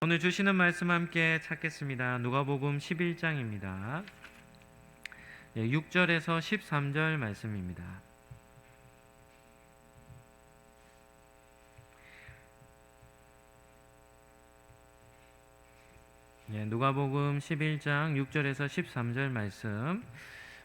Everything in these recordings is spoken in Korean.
오늘 주시는 말씀 함께 찾겠습니다. 누가복음 11장입니다. 6절에서 13절 말씀입니다. 누가복음 11장 6절에서 13절 말씀,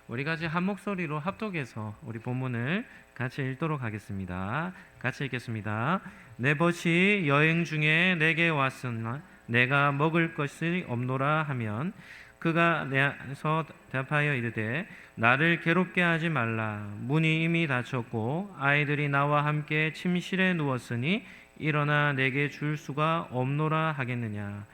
우리 같이 한 목소리로 합독해서 우리 본문을 같이 읽도록 하겠습니다. 같이 읽겠습니다. 내 벗이 여행 중에 내게 왔으나 내가 먹을 것이 없노라 하면 그가 내서 대답하여 이르되 나를 괴롭게 하지 말라. 문이 이미 닫혔고 아이들이 나와 함께 침실에 누웠으니 일어나 내게 줄 수가 없노라 하겠느냐.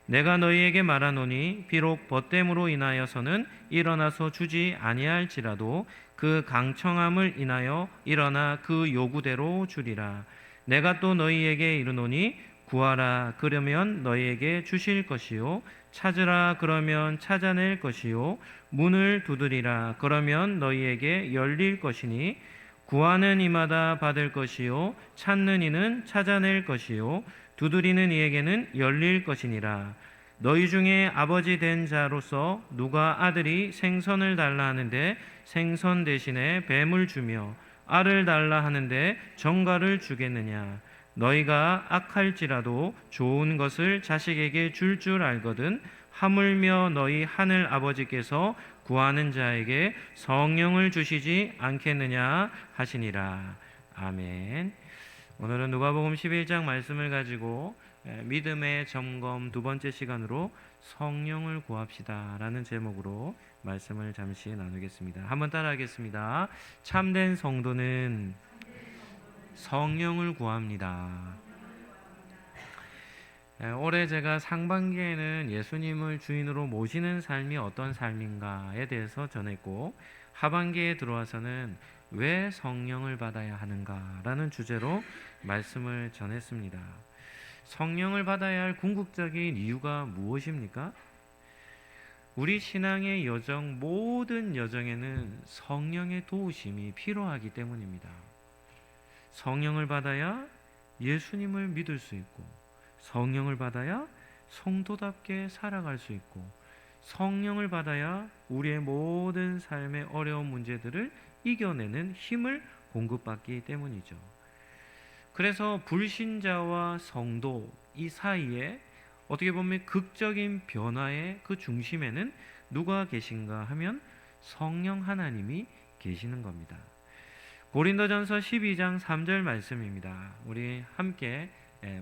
내가 너희에게 말하노니 비록 벗됨으로 인하여서는 일어나서 주지 아니할지라도 그 강청함을 인하여 일어나 그 요구대로 주리라. 내가 또 너희에게 이르노니 구하라 그러면 너희에게 주실 것이요 찾으라 그러면 찾아낼 것이요 문을 두드리라 그러면 너희에게 열릴 것이니 구하는 이마다 받을 것이요 찾는 이는 찾아낼 것이요 두드리는 이에게는 열릴 것이니라. 너희 중에 아버지 된 자로서 누가 아들이 생선을 달라 하는데 생선 대신에 뱀을 주며 알을 달라 하는데 정갈을 주겠느냐. 너희가 악할지라도 좋은 것을 자식에게 줄 알거든 하물며 너희 하늘 아버지께서 구하는 자에게 성령을 주시지 않겠느냐 하시니라. 아멘. 오늘은 누가복음 11장 말씀을 가지고 믿음의 점검 두 번째 시간으로 성령을 구합시다 라는 제목으로 말씀을 잠시 나누겠습니다. 한번 따라하겠습니다. 참된 성도는 성령을 구합니다. 올해 제가 상반기에는 예수님을 주인으로 모시는 삶이 어떤 삶인가에 대해서 전했고, 하반기에 들어와서는 왜 성령을 받아야 하는가라는 주제로 말씀을 전했습니다. 성령을 받아야 할 궁극적인 이유가 무엇입니까? 우리 신앙의 여정, 모든 여정에는 성령의 도우심이 필요하기 때문입니다. 성령을 받아야 예수님을 믿을 수 있고, 성령을 받아야 성도답게 살아갈 수 있고, 성령을 받아야 우리의 모든 삶의 어려운 문제들을 이겨내는 힘을 공급받기 때문이죠. 그래서 불신자와 성도 이 사이에 어떻게 보면 극적인 변화의 그 중심에는 누가 계신가 하면 성령 하나님이 계시는 겁니다. 고린도전서 12장 3절 말씀입니다. 우리 함께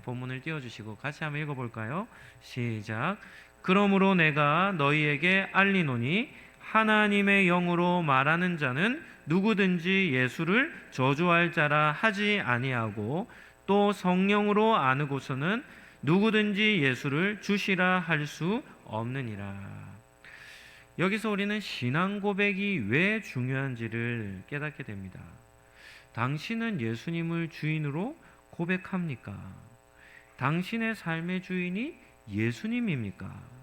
본문을 띄워주시고 같이 한번 읽어볼까요? 시작. 그러므로 내가 너희에게 알리노니 하나님의 영으로 말하는 자는 누구든지 예수를 저주할 자라 하지 아니하고 또 성령으로 아누고서는 누구든지 예수를 주시라 할 수 없느니라. 여기서 우리는 신앙 고백이 왜 중요한지를 깨닫게 됩니다. 당신은 예수님을 주인으로 고백합니까? 당신의 삶의 주인이 예수님입니까?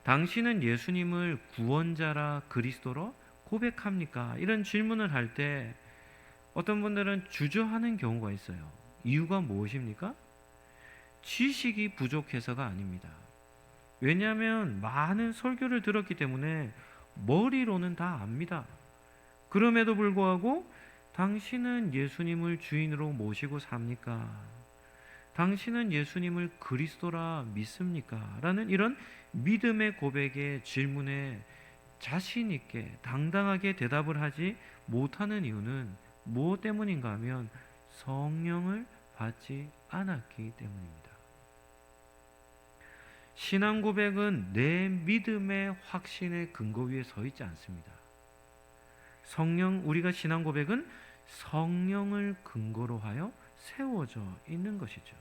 당신은 예수님을 구원자라 그리스도로 고백합니까? 이런 질문을 할 때 어떤 분들은 주저하는 경우가 있어요. 이유가 무엇입니까? 지식이 부족해서가 아닙니다. 왜냐하면 많은 설교를 들었기 때문에 머리로는 다 압니다. 그럼에도 불구하고 당신은 예수님을 주인으로 모시고 삽니까? 당신은 예수님을 그리스도라 믿습니까? 라는 이런 믿음의 고백의 질문에 자신 있게 당당하게 대답을 하지 못하는 이유는 무엇 때문인가 하면 성령을 받지 않았기 때문입니다. 신앙 고백은 내 믿음의 확신의 근거 위에 서 있지 않습니다. 우리가 신앙 고백은 성령을 근거로 하여 세워져 있는 것이죠.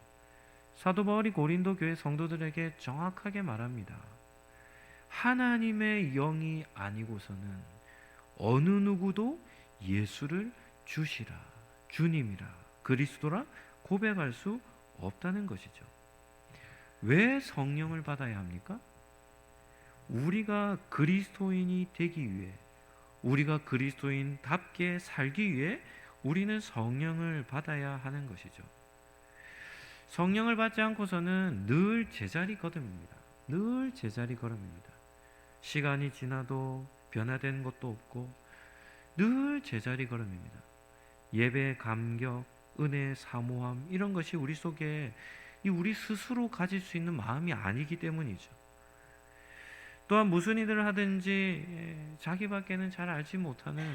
사도 바울이 고린도 교회 성도들에게 정확하게 말합니다. 하나님의 영이 아니고서는 어느 누구도 예수를 주시라, 주님이라, 그리스도라 고백할 수 없다는 것이죠. 왜 성령을 받아야 합니까? 우리가 그리스도인이 되기 위해, 우리가 그리스도인답게 살기 위해 우리는 성령을 받아야 하는 것이죠. 성령을 받지 않고서는 늘 제자리 걸음입니다. 늘 제자리 걸음입니다. 시간이 지나도 변화된 것도 없고 늘 제자리 걸음입니다. 예배의 감격, 은혜의 사모함, 이런 것이 우리 속에 우리 스스로 가질 수 있는 마음이 아니기 때문이죠. 또한 무슨 일을 하든지 자기밖에는 잘 알지 못하는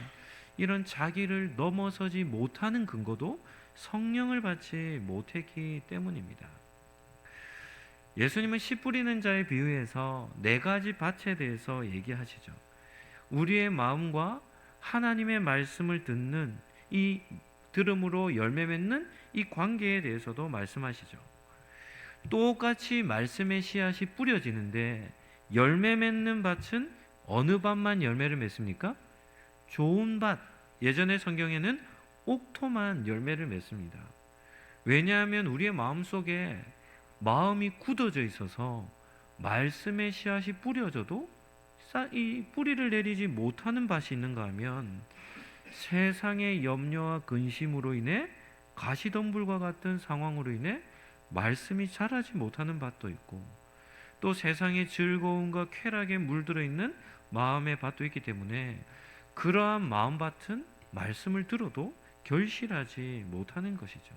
이런 자기를 넘어서지 못하는 근거도 성령을 받지 못했기 때문입니다. 예수님은 씨 뿌리는 자의 비유에서 네 가지 밭에 대해서 얘기하시죠. 우리의 마음과 하나님의 말씀을 듣는 이 들음으로 열매 맺는 이 관계에 대해서도 말씀하시죠. 똑같이 말씀의 씨앗이 뿌려지는데 열매 맺는 밭은 어느 밭만 열매를 맺습니까? 좋은 밭, 예전의 성경에는 옥토만 열매를 맺습니다. 왜냐하면 우리의 마음속에 마음이 굳어져 있어서 말씀의 씨앗이 뿌려져도 이 뿌리를 내리지 못하는 밭이 있는가 하면 세상의 염려와 근심으로 인해 가시덤불과 같은 상황으로 인해 말씀이 자라지 못하는 밭도 있고, 또 세상의 즐거움과 쾌락에 물들어 있는 마음의 밭도 있기 때문에 그러한 마음밭은 말씀을 들어도 결실하지 못하는 것이죠.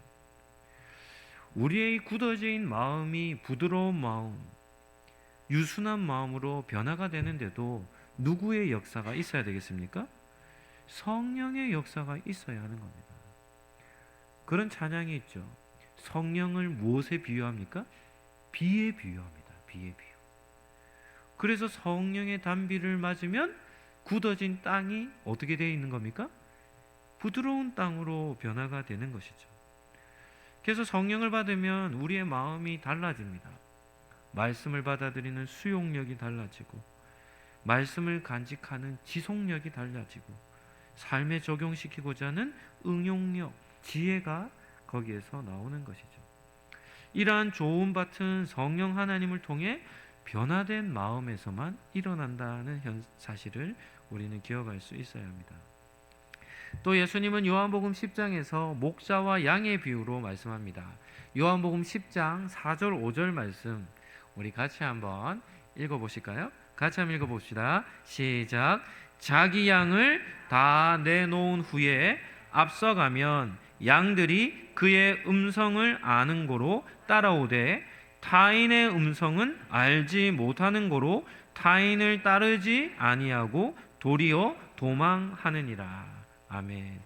우리의 굳어진 마음이 부드러운 마음, 유순한 마음으로 변화가 되는데도 누구의 역사가 있어야 되겠습니까? 성령의 역사가 있어야 하는 겁니다. 그런 찬양이 있죠. 성령을 무엇에 비유합니까? 비에 비유합니다. 비에 비유. 그래서 성령의 단비를 맞으면 굳어진 땅이 어떻게 되어 있는 겁니까? 부드러운 땅으로 변화가 되는 것이죠. 그래서 성령을 받으면 우리의 마음이 달라집니다. 말씀을 받아들이는 수용력이 달라지고, 말씀을 간직하는 지속력이 달라지고, 삶에 적용시키고자 하는 응용력, 지혜가 거기에서 나오는 것이죠. 이러한 좋은 밭은 성령 하나님을 통해 변화된 마음에서만 일어난다는 사실을 우리는 기억할 수 있어야 합니다. 또 예수님은 요한복음 10장에서 목자와 양의 비유로 말씀합니다. 요한복음 10장 4절 5절 말씀 우리 같이 한번 읽어보실까요? 같이 한번 읽어봅시다. 시작. 자기 양을 다 내놓은 후에 앞서가면 양들이 그의 음성을 아는 고로 따라오되 타인의 음성은 알지 못하는 고로 타인을 따르지 아니하고 도리어 도망하느니라. 아멘.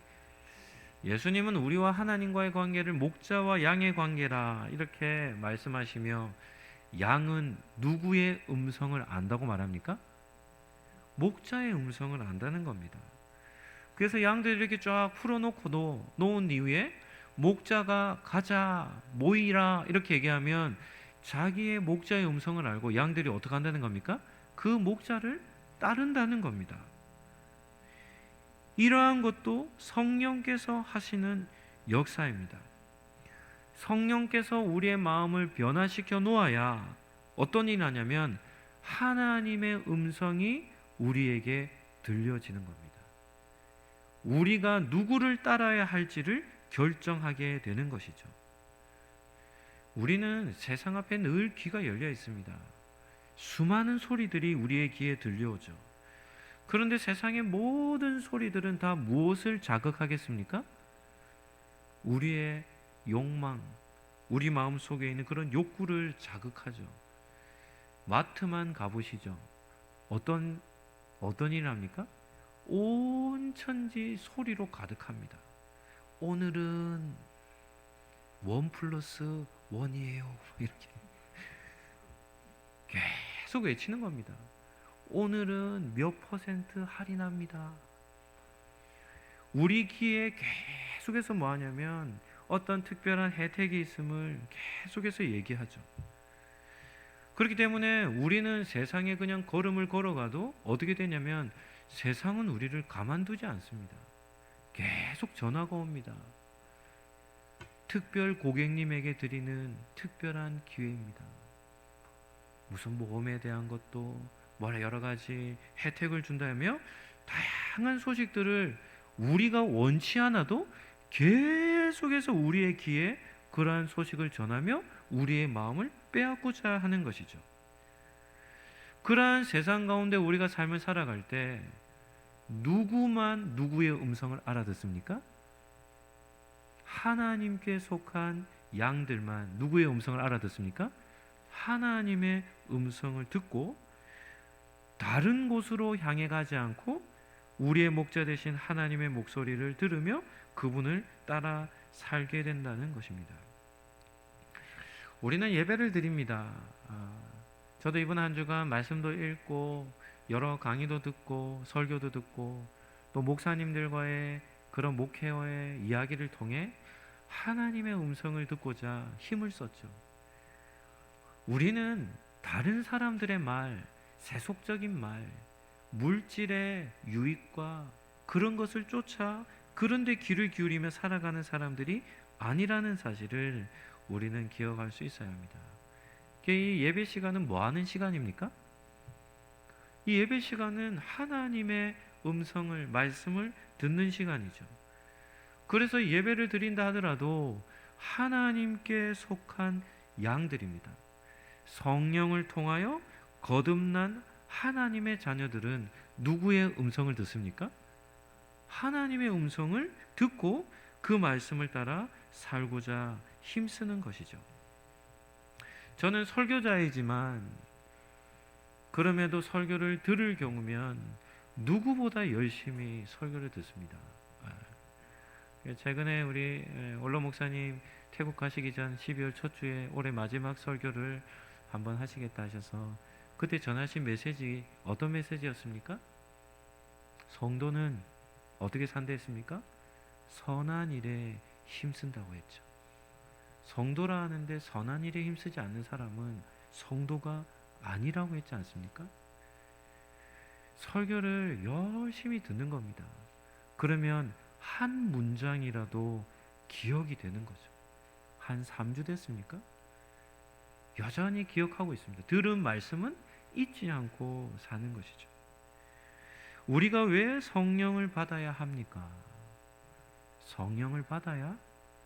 예수님은 우리와 하나님과의 관계를 목자와 양의 관계라 이렇게 말씀하시며, 양은 누구의 음성을 안다고 말합니까? 목자의 음성을 안다는 겁니다. 그래서 양들을 이렇게 쫙 풀어놓고 놓은 이후에 목자가 가자, 모이라 이렇게 얘기하면 자기의 목자의 음성을 알고 양들이 어떻게 한다는 겁니까? 그 목자를 따른다는 겁니다. 이러한 것도 성령께서 하시는 역사입니다. 성령께서 우리의 마음을 변화시켜 놓아야 어떤 일이 나냐면 하나님의 음성이 우리에게 들려지는 겁니다. 우리가 누구를 따라야 할지를 결정하게 되는 것이죠. 우리는 세상 앞에 늘 귀가 열려 있습니다. 수많은 소리들이 우리의 귀에 들려오죠. 그런데 세상의 모든 소리들은 다 무엇을 자극하겠습니까? 우리의 욕망, 우리 마음 속에 있는 그런 욕구를 자극하죠. 마트만 가보시죠. 어떤 일을 합니까? 온 천지 소리로 가득합니다. 오늘은 1+1이에요. 이렇게 계속 외치는 겁니다. 오늘은 몇 % 할인합니다. 우리 귀에 계속해서 뭐 하냐면 어떤 특별한 혜택이 있음을 계속해서 얘기하죠. 그렇기 때문에 우리는 세상에 그냥 걸음을 걸어가도 어떻게 되냐면 세상은 우리를 가만두지 않습니다. 계속 전화가 옵니다. 특별 고객님에게 드리는 특별한 기회입니다. 무슨 보험에 대한 것도 여러 가지 혜택을 준다며 다양한 소식들을 우리가 원치 않아도 계속해서 우리의 귀에 그러한 소식을 전하며 우리의 마음을 빼앗고자 하는 것이죠. 그러한 세상 가운데 우리가 삶을 살아갈 때 누구만 누구의 음성을 알아듣습니까? 하나님께 속한 양들만 누구의 음성을 알아듣습니까? 하나님의 음성을 듣고 다른 곳으로 향해 가지 않고 우리의 목자 되신 하나님의 목소리를 들으며 그분을 따라 살게 된다는 것입니다. 우리는 예배를 드립니다. 저도 이번 한 주간 말씀도 읽고 여러 강의도 듣고 설교도 듣고 또 목사님들과의 그런 목회와의 이야기를 통해 하나님의 음성을 듣고자 힘을 썼죠. 우리는 다른 사람들의 말, 세속적인 말, 물질의 유익과 그런 것을 쫓아 그런 데 귀를 기울이며 살아가는 사람들이 아니라는 사실을 우리는 기억할 수 있어야 합니다. 이 예배 시간은 뭐 하는 시간입니까? 이 예배 시간은 하나님의 음성을, 말씀을 듣는 시간이죠. 그래서 예배를 드린다 하더라도 하나님께 속한 양들입니다. 성령을 통하여 거듭난 하나님의 자녀들은 누구의 음성을 듣습니까? 하나님의 음성을 듣고 그 말씀을 따라 살고자 힘쓰는 것이죠. 저는 설교자이지만 그럼에도 설교를 들을 경우면 누구보다 열심히 설교를 듣습니다. 최근에 우리 올로 목사님 태국 가시기 전 12월 첫 주에 올해 마지막 설교를 한번 하시겠다 하셔서 그때 전하신 메시지 어떤 메시지였습니까? 성도는 어떻게 산다 했습니까? 선한 일에 힘쓴다고 했죠. 성도라 하는데 선한 일에 힘쓰지 않는 사람은 성도가 아니라고 했지 않습니까? 설교를 열심히 듣는 겁니다. 그러면 한 문장이라도 기억이 되는 거죠. 한 3주 됐습니까? 여전히 기억하고 있습니다. 들은 말씀은 잊지 않고 사는 것이죠. 우리가 왜 성령을 받아야 합니까? 성령을 받아야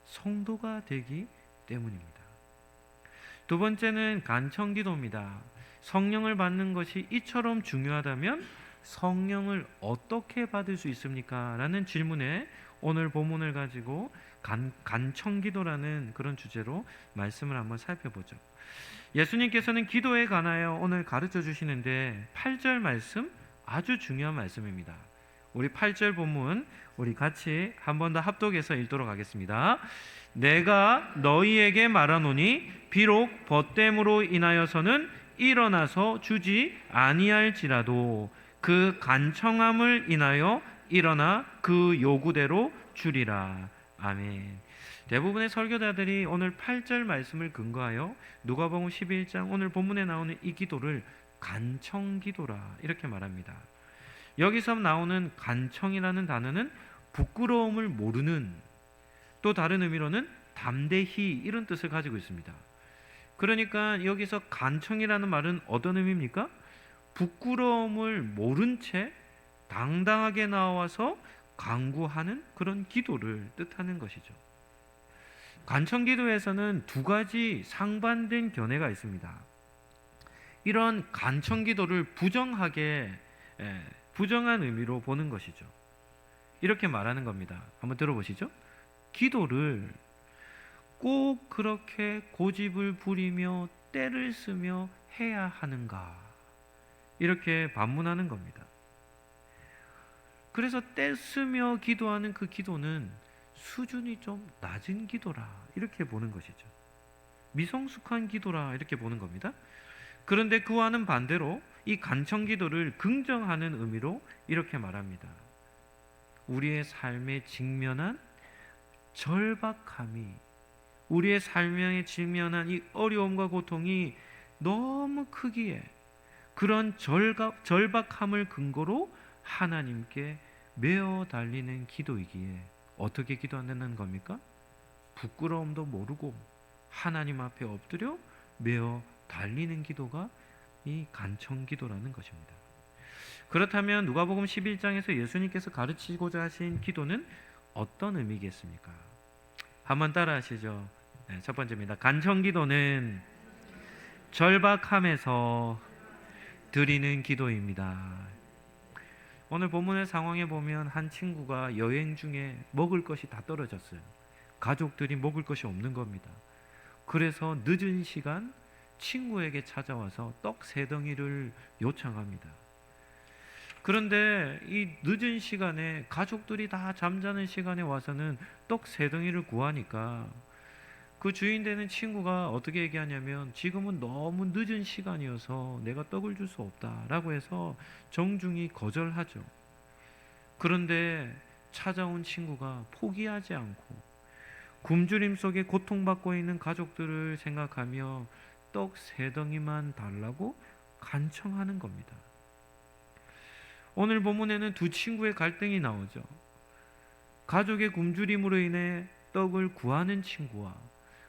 성도가 되기 때문입니다. 두 번째는 간청기도입니다. 성령을 받는 것이 이처럼 중요하다면 성령을 어떻게 받을 수 있습니까? 라는 질문에 오늘 본문을 가지고 간청기도라는 그런 주제로 말씀을 한번 살펴보죠. 예수님께서는 기도에 관하여 오늘 가르쳐 주시는데 8절 말씀 아주 중요한 말씀입니다. 우리 8절 본문 우리 같이 한 번 더 합독해서 읽도록 하겠습니다. 내가 너희에게 말하노니 비록 벗됨으로 인하여서는 일어나서 주지 아니할지라도 그 간청함을 인하여 일어나 그 요구대로 주리라. 아멘. 대부분의 설교자들이 오늘 8절 말씀을 근거하여 누가복음 11장 오늘 본문에 나오는 이 기도를 간청기도라 이렇게 말합니다. 여기서 나오는 간청이라는 단어는 부끄러움을 모르는, 또 다른 의미로는 담대히 이런 뜻을 가지고 있습니다. 그러니까 여기서 간청이라는 말은 어떤 의미입니까? 부끄러움을 모른 채 당당하게 나와서 간구하는 그런 기도를 뜻하는 것이죠. 간청기도에서는 두 가지 상반된 견해가 있습니다. 이런 간청기도를 부정한 의미로 보는 것이죠. 이렇게 말하는 겁니다. 한번 들어보시죠. 기도를 꼭 그렇게 고집을 부리며 때를 쓰며 해야 하는가? 이렇게 반문하는 겁니다. 그래서 때 쓰며 기도하는 그 기도는 수준이 좀 낮은 기도라 이렇게 보는 것이죠. 미성숙한 기도라 이렇게 보는 겁니다. 그런데 그와는 반대로 이 간청기도를 긍정하는 의미로 이렇게 말합니다. 우리의 삶에 직면한 절박함이, 우리의 삶에 직면한 이 어려움과 고통이 너무 크기에 그런 절박함을 근거로 하나님께 메어 달리는 기도이기에 어떻게 기도하는 겁니까? 부끄러움도 모르고 하나님 앞에 엎드려 메어 달리는 기도가 이 간청기도라는 것입니다. 그렇다면 누가복음 11장에서 예수님께서 가르치고자 하신 기도는 어떤 의미겠습니까? 한번 따라 하시죠. 네, 첫 번째입니다. 간청기도는 절박함에서 드리는 기도입니다. 오늘 본문의 상황에 보면 한 친구가 여행 중에 먹을 것이 다 떨어졌어요. 가족들이 먹을 것이 없는 겁니다. 그래서 늦은 시간 친구에게 찾아와서 떡 세 덩이를 요청합니다. 그런데 이 늦은 시간에 가족들이 다 잠자는 시간에 와서는 떡 세 덩이를 구하니까 그 주인 되는 친구가 어떻게 얘기하냐면 지금은 너무 늦은 시간이어서 내가 떡을 줄 수 없다라고 해서 정중히 거절하죠. 그런데 찾아온 친구가 포기하지 않고 굶주림 속에 고통받고 있는 가족들을 생각하며 떡 세 덩이만 달라고 간청하는 겁니다. 오늘 본문에는 두 친구의 갈등이 나오죠. 가족의 굶주림으로 인해 떡을 구하는 친구와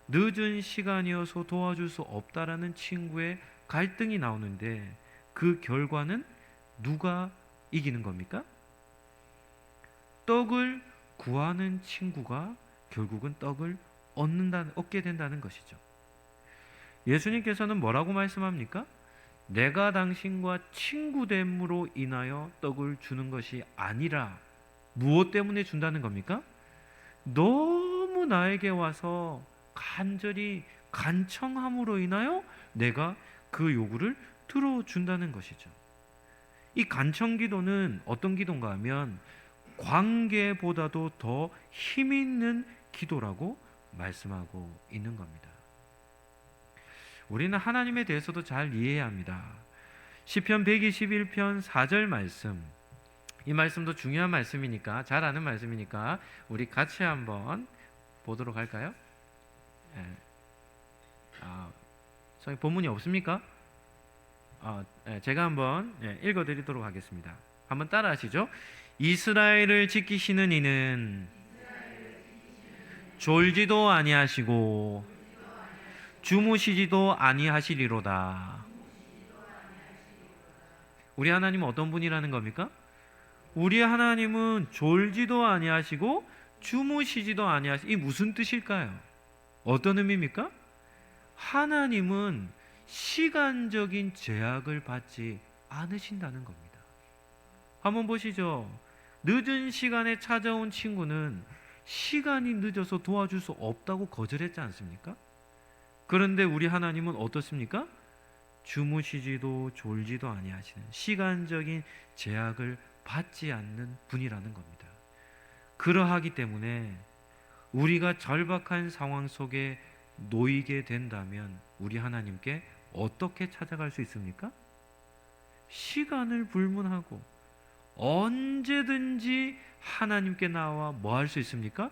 늦은 시간이어서 도와줄 수 없다라는 친구의 갈등이 나오는데 그 결과는 누가 이기는 겁니까? 떡을 구하는 친구가 결국은 떡을 얻게 된다는 것이죠. 예수님께서는 뭐라고 말씀합니까? 내가 당신과 친구됨으로 인하여 떡을 주는 것이 아니라 무엇 때문에 준다는 겁니까? 너무 나에게 와서 간절히 간청함으로 인하여 내가 그 요구를 들어준다는 것이죠. 이 간청기도는 어떤 기도인가 하면 관계보다도 더 힘있는 기도라고 말씀하고 있는 겁니다. 우리는 하나님에 대해서도 잘 이해해야 합니다. 시편 121편 4절 말씀, 이 말씀도 중요한 말씀이니까, 잘 아는 말씀이니까 우리 같이 한번 보도록 할까요? 저희 본문이 없습니까? 제가 한번 읽어드리도록 하겠습니다. 한번 따라하시죠. 이스라엘을 지키시는 이는 졸지도 아니하시고 주무시지도 아니하시리로다. 우리 하나님은 어떤 분이라는 겁니까? 우리 하나님은 졸지도 아니하시고 주무시지도 아니하시고, 이 무슨 뜻일까요? 어떤 의미입니까? 하나님은 시간적인 제약을 받지 않으신다는 겁니다. 한번 보시죠. 늦은 시간에 찾아온 친구는 시간이 늦어서 도와줄 수 없다고 거절했지 않습니까? 그런데 우리 하나님은 어떻습니까? 주무시지도 졸지도 아니하시는, 시간적인 제약을 받지 않는 분이라는 겁니다. 그러하기 때문에 우리가 절박한 상황 속에 놓이게 된다면 우리 하나님께 어떻게 찾아갈 수 있습니까? 시간을 불문하고 언제든지 하나님께 나와 뭐 할 수 있습니까?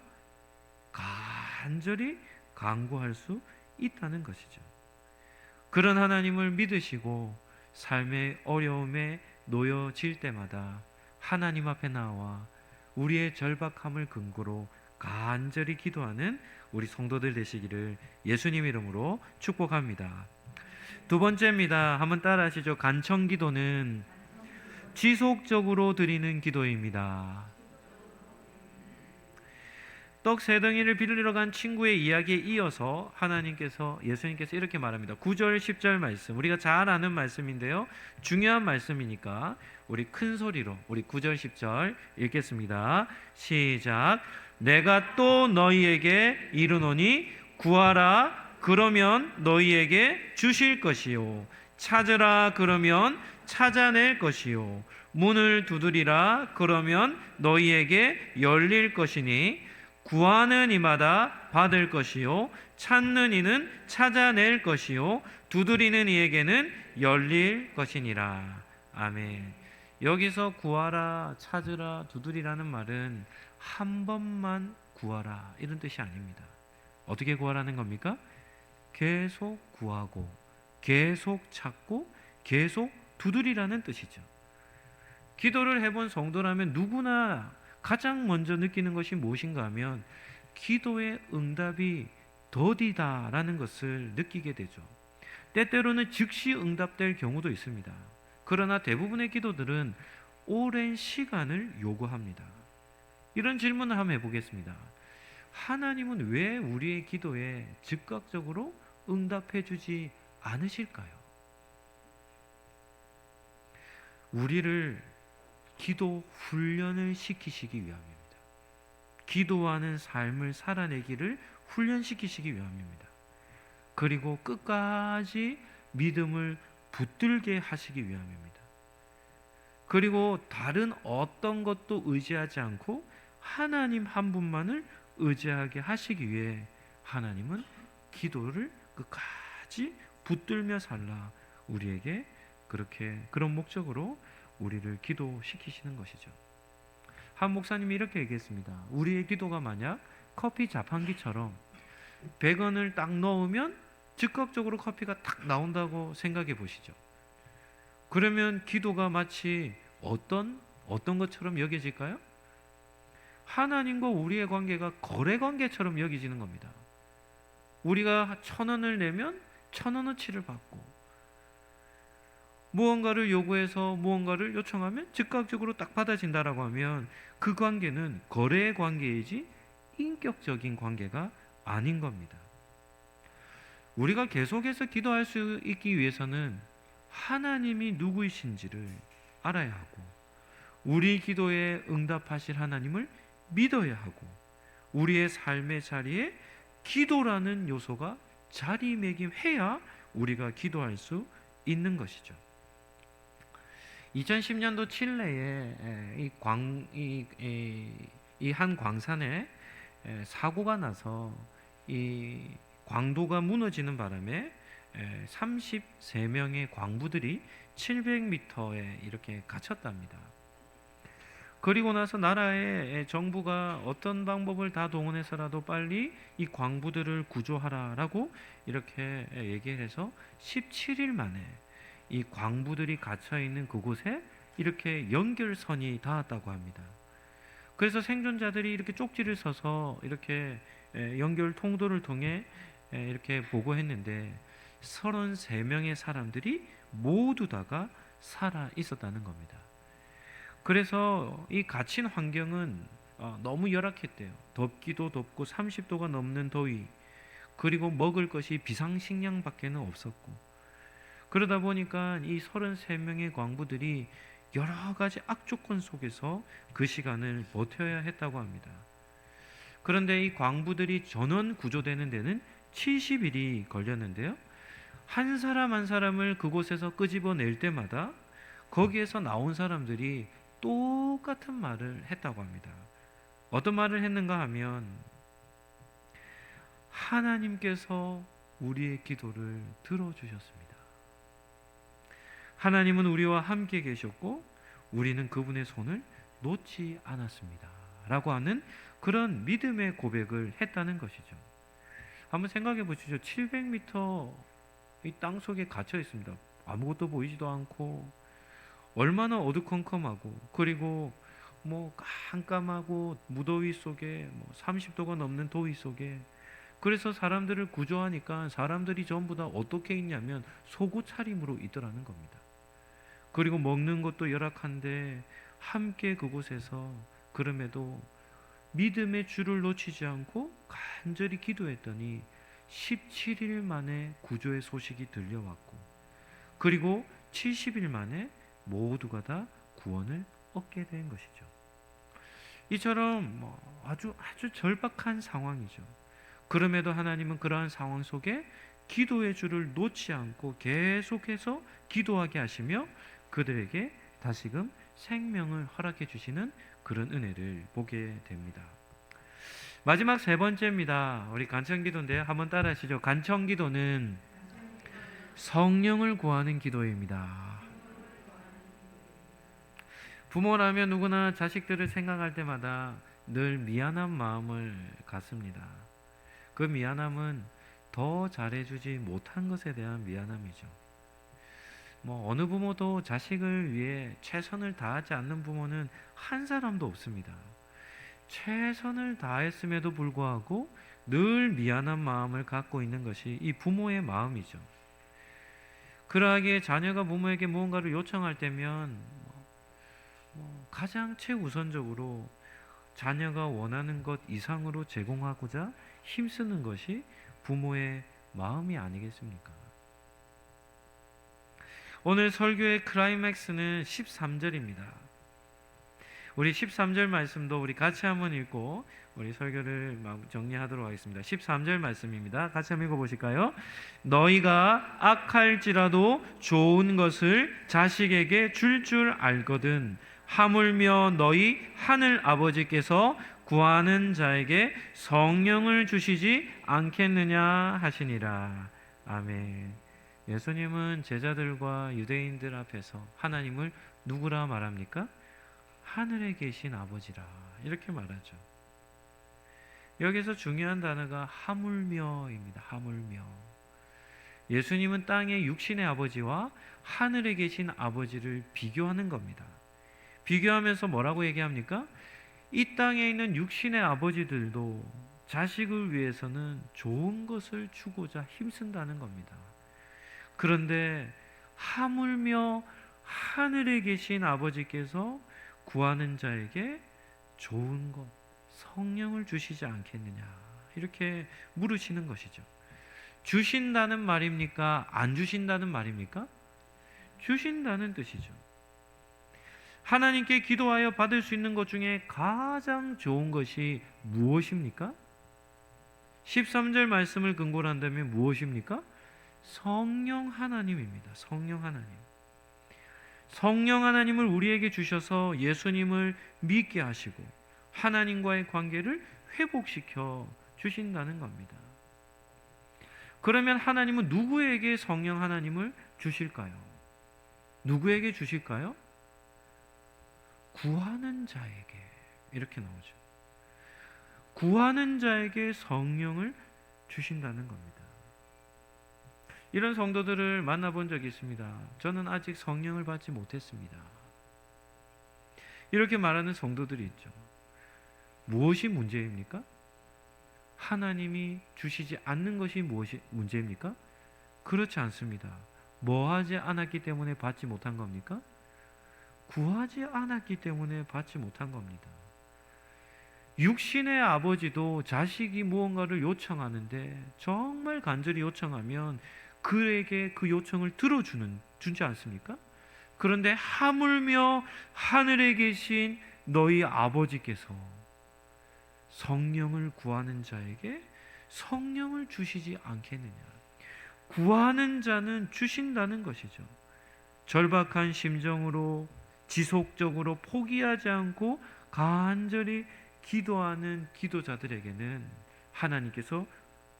간절히 간구할 수 있다는 것이죠. 그런 하나님을 믿으시고 삶의 어려움에 놓여질 때마다 하나님 앞에 나와 우리의 절박함을 근거로 간절히 기도하는 우리 성도들 되시기를 예수님 이름으로 축복합니다. 두 번째입니다. 한번 따라하시죠. 간청기도는 지속적으로 드리는 기도입니다. 떡 세 덩이를 빌리러 간 친구의 이야기에 이어서 예수님께서 이렇게 말합니다. 9절 10절 말씀, 우리가 잘 아는 말씀인데요, 중요한 말씀이니까 우리 큰 소리로 우리 9절 10절 읽겠습니다. 시작. 내가 또 너희에게 이르노니 구하라 그러면 너희에게 주실 것이요, 찾으라 그러면 찾아낼 것이요, 문을 두드리라 그러면 너희에게 열릴 것이니 구하는 이마다 받을 것이요, 찾는 이는 찾아낼 것이요, 두드리는 이에게는 열릴 것이니라. 아멘. 여기서 구하라, 찾으라, 두드리라는 말은 한 번만 구하라 이런 뜻이 아닙니다. 어떻게 구하라는 겁니까? 계속 구하고 계속 찾고 계속 두드리라는 뜻이죠. 기도를 해본 성도라면 누구나 가장 먼저 느끼는 것이 무엇인가 하면 기도의 응답이 더디다라는 것을 느끼게 되죠. 때때로는 즉시 응답될 경우도 있습니다. 그러나 대부분의 기도들은 오랜 시간을 요구합니다. 이런 질문을 한번 해보겠습니다. 하나님은 왜 우리의 기도에 즉각적으로 응답해 주지 않으실까요? 우리를 기도 훈련을 시키시기 위함입니다. 기도하는 삶을 살아내기를 훈련시키시기 위함입니다. 그리고 끝까지 믿음을 붙들게 하시기 위함입니다. 그리고 다른 어떤 것도 의지하지 않고 하나님 한 분만을 의지하게 하시기 위해 하나님은 기도를 끝까지 붙들며 살라 우리에게 그런 목적으로 우리를 기도시키시는 것이죠. 한 목사님이 이렇게 얘기했습니다. 우리의 기도가 만약 커피 자판기처럼 100원을 딱 넣으면 즉각적으로 커피가 탁 나온다고 생각해 보시죠. 그러면 기도가 마치 어떤 것처럼 여겨질까요? 하나님과 우리의 관계가 거래 관계처럼 여겨지는 겁니다. 우리가 1,000원을 내면 1,000원어치를 받고, 무언가를 요구해서 무언가를 요청하면 즉각적으로 딱 받아진다라고 하면 그 관계는 거래의 관계이지 인격적인 관계가 아닌 겁니다. 우리가 계속해서 기도할 수 있기 위해서는 하나님이 누구이신지를 알아야 하고, 우리 기도에 응답하실 하나님을 믿어야 하고, 우리의 삶의 자리에 기도라는 요소가 자리매김해야 우리가 기도할 수 있는 것이죠. 2010년도 칠레에 이 한 광산에 사고가 나서 이 광도가 무너지는 바람에 33명의 광부들이 700m에 이렇게 갇혔답니다. 그리고 나서 나라의 정부가 어떤 방법을 다 동원해서라도 빨리 이 광부들을 구조하라라고 이렇게 얘기를 해서 17일 만에 이 광부들이 갇혀 있는 그곳에 이렇게 연결선이 닿았다고 합니다. 그래서 생존자들이 이렇게 쪽지를 써서 이렇게 연결 통도를 통해 이렇게 보고했는데 33명의 사람들이 모두 다가 살아 있었다는 겁니다. 그래서 이 갇힌 환경은 너무 열악했대요. 덥기도 덥고 30도가 넘는 더위, 그리고 먹을 것이 비상식량밖에는 없었고, 그러다 보니까 이 33명의 광부들이 여러 가지 악조건 속에서 그 시간을 버텨야 했다고 합니다. 그런데 이 광부들이 전원 구조되는 데는 70일이 걸렸는데요. 한 사람 한 사람을 그곳에서 끄집어낼 때마다 거기에서 나온 사람들이 똑같은 말을 했다고 합니다. 어떤 말을 했는가 하면, 하나님께서 우리의 기도를 들어주셨습니다. 하나님은 우리와 함께 계셨고 우리는 그분의 손을 놓지 않았습니다 라고 하는 그런 믿음의 고백을 했다는 것이죠. 한번 생각해 보시죠. 700m 이 땅 속에 갇혀 있습니다. 아무것도 보이지도 않고 얼마나 어두컴컴하고, 그리고 뭐 깜깜하고 무더위 속에 30도가 넘는 더위 속에, 그래서 사람들을 구조하니까 사람들이 전부 다 어떻게 있냐면 속옷 차림으로 있더라는 겁니다. 그리고 먹는 것도 열악한데 함께 그곳에서 그럼에도 믿음의 줄을 놓치지 않고 간절히 기도했더니 17일 만에 구조의 소식이 들려왔고, 그리고 70일 만에 모두가 다 구원을 얻게 된 것이죠. 이처럼 아주 절박한 상황이죠. 그럼에도 하나님은 그러한 상황 속에 기도의 줄을 놓지 않고 계속해서 기도하게 하시며 그들에게 다시금 생명을 허락해 주시는 그런 은혜를 보게 됩니다. 마지막 세 번째입니다. 우리 간청기도인데요. 한번 따라 하시죠. 간청기도는 성령을 구하는 기도입니다. 부모라면 누구나 자식들을 생각할 때마다 늘 미안한 마음을 갖습니다. 그 미안함은 더 잘해주지 못한 것에 대한 미안함이죠. 어느 부모도 자식을 위해 최선을 다하지 않는 부모는 한 사람도 없습니다. 최선을 다했음에도 불구하고 늘 미안한 마음을 갖고 있는 것이 이 부모의 마음이죠. 그러하기에 자녀가 부모에게 무언가를 요청할 때면 가장 최우선적으로 자녀가 원하는 것 이상으로 제공하고자 힘쓰는 것이 부모의 마음이 아니겠습니까? 오늘 설교의 클라이맥스는 13절입니다. 우리 13절 말씀도 우리 같이 한번 읽고 우리 설교를 정리하도록 하겠습니다. 13절 말씀입니다. 같이 한번 읽어보실까요? 너희가 악할지라도 좋은 것을 자식에게 줄 알거든 하물며 너희 하늘 아버지께서 구하는 자에게 성령을 주시지 않겠느냐 하시니라. 아멘. 예수님은 제자들과 유대인들 앞에서 하나님을 누구라 말합니까? 하늘에 계신 아버지라 이렇게 말하죠. 여기서 중요한 단어가 하물며입니다. 하물며. 예수님은 땅의 육신의 아버지와 하늘에 계신 아버지를 비교하는 겁니다. 비교하면서 뭐라고 얘기합니까? 이 땅에 있는 육신의 아버지들도 자식을 위해서는 좋은 것을 주고자 힘쓴다는 겁니다. 그런데 하물며 하늘에 계신 아버지께서 구하는 자에게 좋은 것, 성령을 주시지 않겠느냐 이렇게 물으시는 것이죠. 주신다는 말입니까? 안 주신다는 말입니까? 주신다는 뜻이죠. 하나님께 기도하여 받을 수 있는 것 중에 가장 좋은 것이 무엇입니까? 13절 말씀을 근거로 한다면 무엇입니까? 성령 하나님입니다. 성령 하나님. 성령 하나님을 우리에게 주셔서 예수님을 믿게 하시고 하나님과의 관계를 회복시켜 주신다는 겁니다. 그러면 하나님은 누구에게 성령 하나님을 주실까요? 누구에게 주실까요? 구하는 자에게. 이렇게 나오죠. 구하는 자에게 성령을 주신다는 겁니다. 이런 성도들을 만나본 적이 있습니다. 저는 아직 성령을 받지 못했습니다. 이렇게 말하는 성도들이 있죠. 무엇이 문제입니까? 하나님이 주시지 않는 것이 무엇이 문제입니까? 그렇지 않습니다. 뭐 하지 않았기 때문에 받지 못한 겁니까? 구하지 않았기 때문에 받지 못한 겁니다. 육신의 아버지도 자식이 무언가를 요청하는데 정말 간절히 요청하면 그에게 그 요청을 주지 않습니까? 그런데 하물며 하늘에 계신 너희 아버지께서 성령을 구하는 자에게 성령을 주시지 않겠느냐. 구하는 자는 주신다는 것이죠. 절박한 심정으로 지속적으로 포기하지 않고 간절히 기도하는 기도자들에게는 하나님께서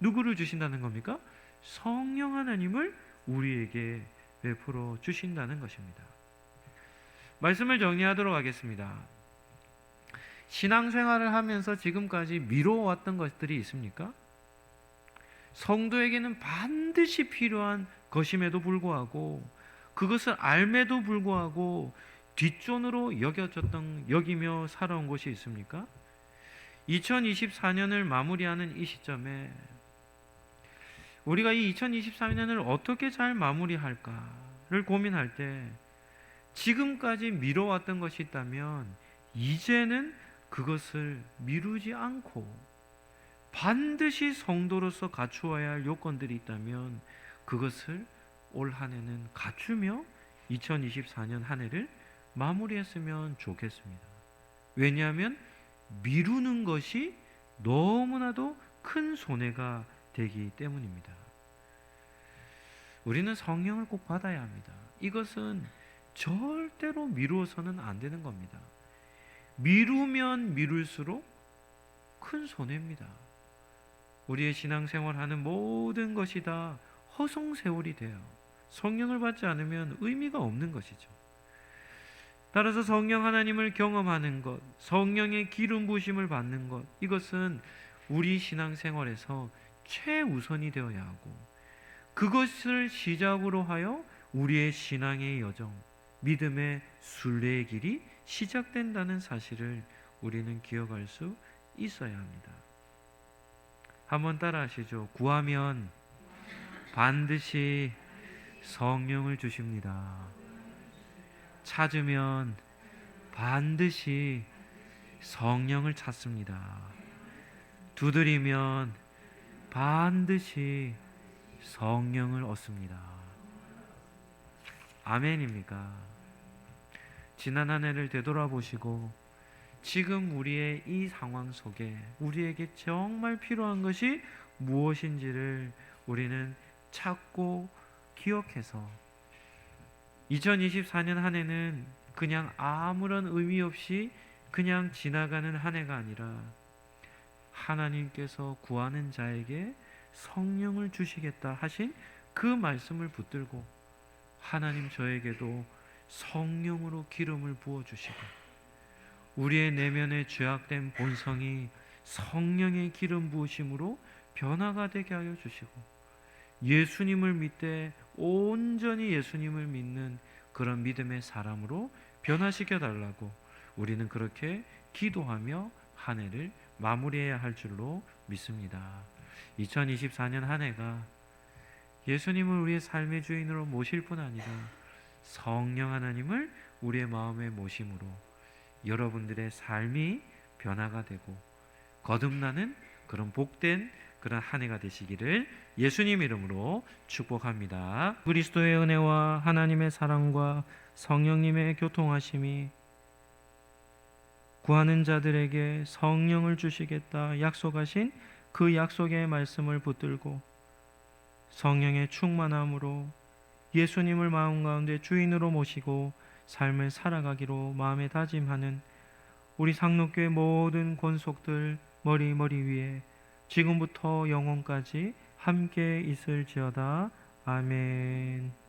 누구를 주신다는 겁니까? 성령 하나님을 우리에게 베풀어 주신다는 것입니다. 말씀을 정리하도록 하겠습니다. 신앙생활을 하면서 지금까지 미뤄왔던 것들이 있습니까? 성도에게는 반드시 필요한 것임에도 불구하고 그것을 알매도 불구하고 뒷전으로 여기며 살아온 것이 있습니까? 2024년을 마무리하는 이 시점에 우리가 이 2024년을 어떻게 잘 마무리할까를 고민할 때 지금까지 미뤄왔던 것이 있다면 이제는 그것을 미루지 않고 반드시 성도로서 갖추어야 할 요건들이 있다면 그것을 올 한 해는 갖추며 2024년 한 해를 마무리했으면 좋겠습니다. 왜냐하면 미루는 것이 너무나도 큰 손해가 되기 때문입니다. 우리는 성령을 꼭 받아야 합니다. 이것은 절대로 미루어서는 안 되는 겁니다. 미루면 미룰수록 큰 손해입니다. 우리의 신앙생활하는 모든 것이 다 허송세월이 돼요. 성령을 받지 않으면 의미가 없는 것이죠. 따라서 성령 하나님을 경험하는 것, 성령의 기름 부으심을 받는 것, 이것은 우리 신앙생활에서 최우선이 되어야 하고 그것을 시작으로 하여 우리의 신앙의 여정, 믿음의 순례의 길이 시작된다는 사실을 우리는 기억할 수 있어야 합니다. 한번 따라 하시죠. 구하면 반드시 성령을 주십니다. 찾으면 반드시 성령을 찾습니다. 두드리면 반드시 성령을 얻습니다. 아멘입니까? 지난 한 해를 되돌아보시고 지금 우리의 이 상황 속에 우리에게 정말 필요한 것이 무엇인지를 우리는 찾고 기억해서 2024년 한 해는 그냥 아무런 의미 없이 그냥 지나가는 한 해가 아니라 하나님께서 구하는 자에게 성령을 주시겠다 하신 그 말씀을 붙들고 하나님 저에게도 성령으로 기름을 부어주시고 우리의 내면에 죄악된 본성이 성령의 기름 부으심으로 변화가 되게 하여 주시고 예수님을 믿되 온전히 예수님을 믿는 그런 믿음의 사람으로 변화시켜 달라고 우리는 그렇게 기도하며 한 해를 마무리해야 할 줄로 믿습니다. 2024년 한 해가 예수님을 우리의 삶의 주인으로 모실 뿐 아니라 성령 하나님을 우리의 마음에 모심으로 여러분들의 삶이 변화가 되고 거듭나는 그런 복된 그런 한 해가 되시기를 예수님 이름으로 축복합니다. 그리스도의 은혜와 하나님의 사랑과 성령님의 교통하심이 구하는 자들에게 성령을 주시겠다 약속하신 그 약속의 말씀을 붙들고 성령의 충만함으로 예수님을 마음 가운데 주인으로 모시고 삶을 살아가기로 마음에 다짐하는 우리 상록교회 모든 권속들 머리 위에 지금부터 영원까지 함께 있을지어다. 아멘.